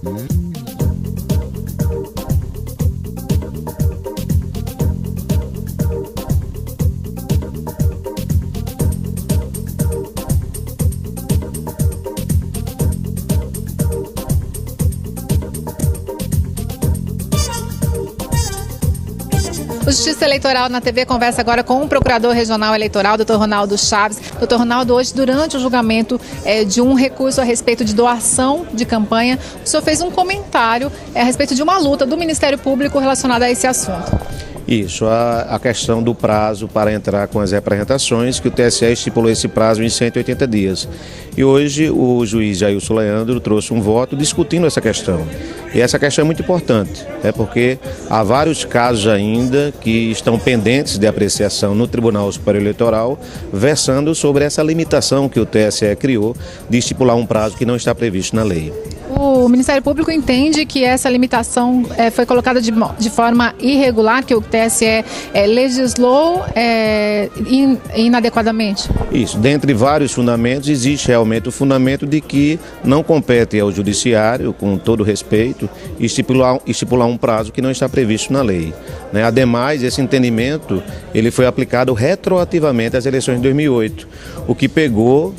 O Justiça Eleitoral na TV conversa agora com o Procurador Regional Eleitoral, Dr. Ronaldo Chaves. Dr. Ronaldo, hoje, durante o julgamento de um recurso a respeito de doação de campanha, o senhor fez um comentário a respeito de uma luta do Ministério Público relacionada a esse assunto. Isso, a questão do prazo para entrar com as representações, que o TSE estipulou esse prazo em 180 dias. E hoje o juiz Jailson Leandro trouxe um voto discutindo essa questão. E essa questão é muito importante, porque há vários casos ainda que estão pendentes de apreciação no Tribunal Superior Eleitoral, versando sobre essa limitação que o TSE criou de estipular um prazo que não está previsto na lei. O Ministério Público entende que essa limitação foi colocada de forma irregular, que o TSE legislou inadequadamente? Isso, dentre vários fundamentos, existe realmente o fundamento de que não compete ao Judiciário, com todo respeito, estipular um prazo que não está previsto na lei. Ademais, esse entendimento ele foi aplicado retroativamente às eleições de 2008, o que pegou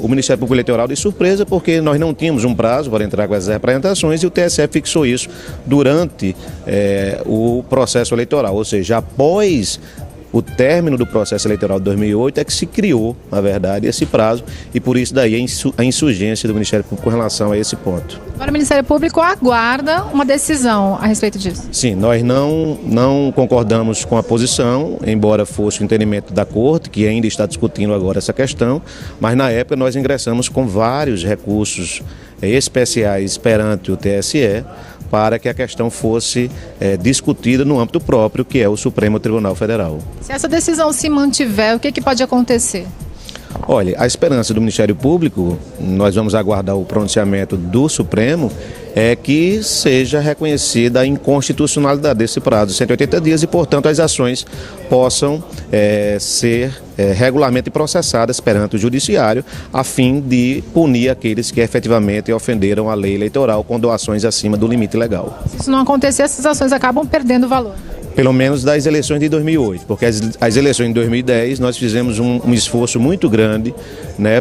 o Ministério Público Eleitoral de surpresa, porque nós não tínhamos um prazo para entrar com as representações e o TSE fixou isso durante o processo eleitoral, ou seja, após o término do processo eleitoral de 2008 é que se criou, na verdade, esse prazo e por isso daí a insurgência do Ministério Público com relação a esse ponto. Agora o Ministério Público aguarda uma decisão a respeito disso. Sim, nós não concordamos com a posição, embora fosse o entendimento da Corte, que ainda está discutindo agora essa questão, mas na época nós ingressamos com vários recursos especiais perante o TSE, para que a questão fosse discutida no âmbito próprio, que é o Supremo Tribunal Federal. Se essa decisão se mantiver, o que pode acontecer? Olha, a esperança do Ministério Público, nós vamos aguardar o pronunciamento do Supremo, é que seja reconhecida a inconstitucionalidade desse prazo de 180 dias e, portanto, as ações possam ser regularmente processadas perante o Judiciário, a fim de punir aqueles que efetivamente ofenderam a lei eleitoral com doações acima do limite legal. Se isso não acontecer, essas ações acabam perdendo valor. Pelo menos das eleições de 2008, porque as eleições de 2010 nós fizemos um esforço muito grande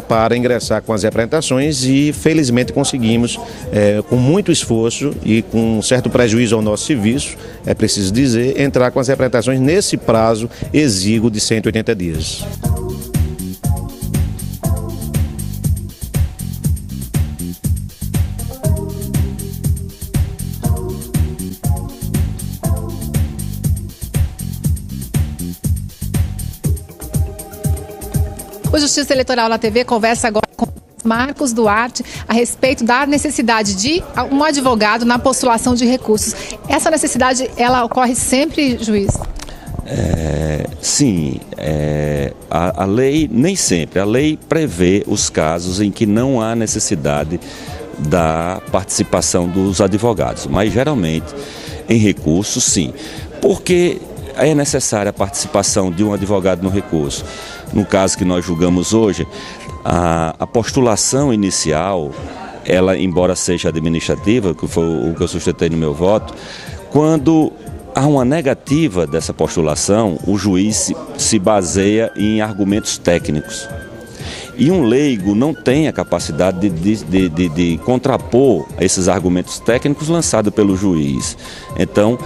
para ingressar com as representações e felizmente conseguimos, com muito esforço e com um certo prejuízo ao nosso serviço, é preciso dizer, entrar com as representações nesse prazo exíguo de 180 dias. O Justiça Eleitoral na TV conversa agora com Marcos Duarte a respeito da necessidade de um advogado na postulação de recursos. Essa necessidade, ela ocorre sempre, juiz? Sim, a lei, nem sempre, a lei prevê os casos em que não há necessidade da participação dos advogados, mas geralmente em recursos sim, porque é necessária a participação de um advogado no recurso. No caso que nós julgamos hoje, a postulação inicial, ela, embora seja administrativa, que foi o que eu sustentei no meu voto, quando há uma negativa dessa postulação, o juiz se baseia em argumentos técnicos. E um leigo não tem a capacidade de contrapor esses argumentos técnicos lançados pelo juiz. Então,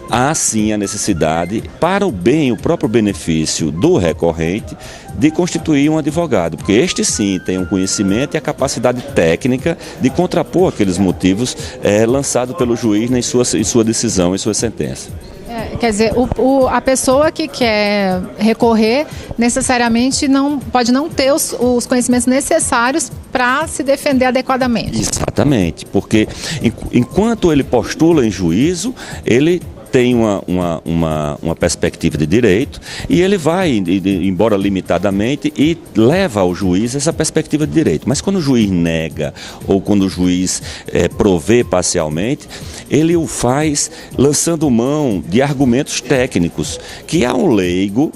há sim a necessidade, para o bem, o próprio benefício do recorrente, de constituir um advogado, porque este sim tem um conhecimento e a capacidade técnica de contrapor aqueles motivos lançados pelo juiz em sua decisão, em sua sentença. Quer dizer, a pessoa que quer recorrer necessariamente pode não ter os conhecimentos necessários para se defender adequadamente. Exatamente, porque enquanto ele postula em juízo, ele tem uma perspectiva de direito e ele vai, embora limitadamente, e leva ao juiz essa perspectiva de direito. Mas quando o juiz nega ou quando o juiz provê parcialmente, ele o faz lançando mão de argumentos técnicos, que a um leigo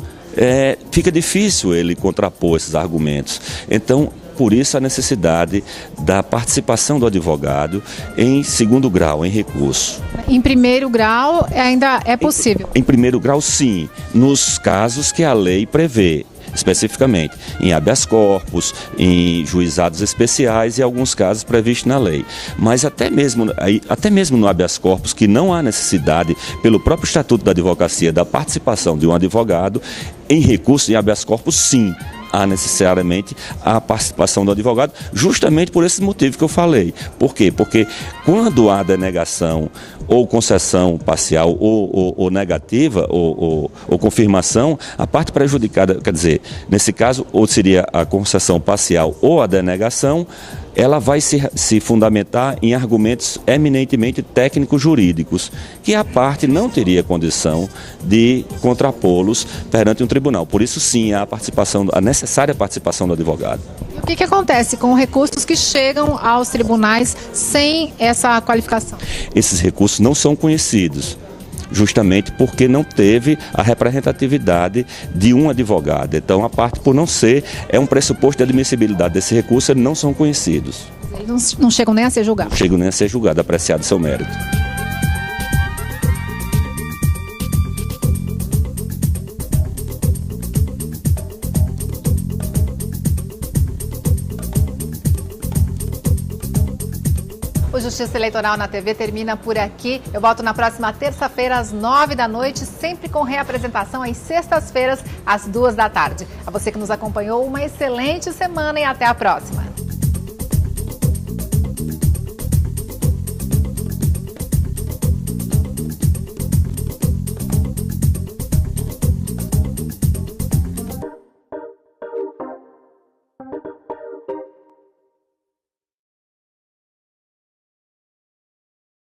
fica difícil ele contrapor esses argumentos. Então, por isso a necessidade da participação do advogado em segundo grau, em recurso. Em primeiro grau ainda é possível? Em primeiro grau, sim, nos casos que a lei prevê. Especificamente em habeas corpus, em juizados especiais e alguns casos previstos na lei. Mas até mesmo no habeas corpus, que não há necessidade, pelo próprio Estatuto da Advocacia, da participação de um advogado, em recurso em habeas corpus, sim, há necessariamente a participação do advogado, justamente por esse motivo que eu falei. Por quê? Porque quando há denegação ou concessão parcial ou negativa ou confirmação, a parte prejudicada, quer dizer, nesse caso, ou seria a concessão parcial ou a denegação, ela vai se fundamentar em argumentos eminentemente técnico-jurídicos, que a parte não teria condição de contrapô-los perante um tribunal. Por isso, sim, há a necessária participação do advogado. E o que acontece com recursos que chegam aos tribunais sem essa qualificação? Esses recursos não são conhecidos, justamente porque não teve a representatividade de um advogado. Então, a parte, por não ser, é um pressuposto de admissibilidade desse recurso, eles não são conhecidos. Eles não chegam nem a ser julgados? Não chegam nem a ser julgados, apreciado seu mérito. O Justiça Eleitoral na TV termina por aqui. Eu volto na próxima terça-feira, às 9 da noite, sempre com reapresentação às sextas-feiras, às 2 da tarde. A você que nos acompanhou, uma excelente semana e até a próxima.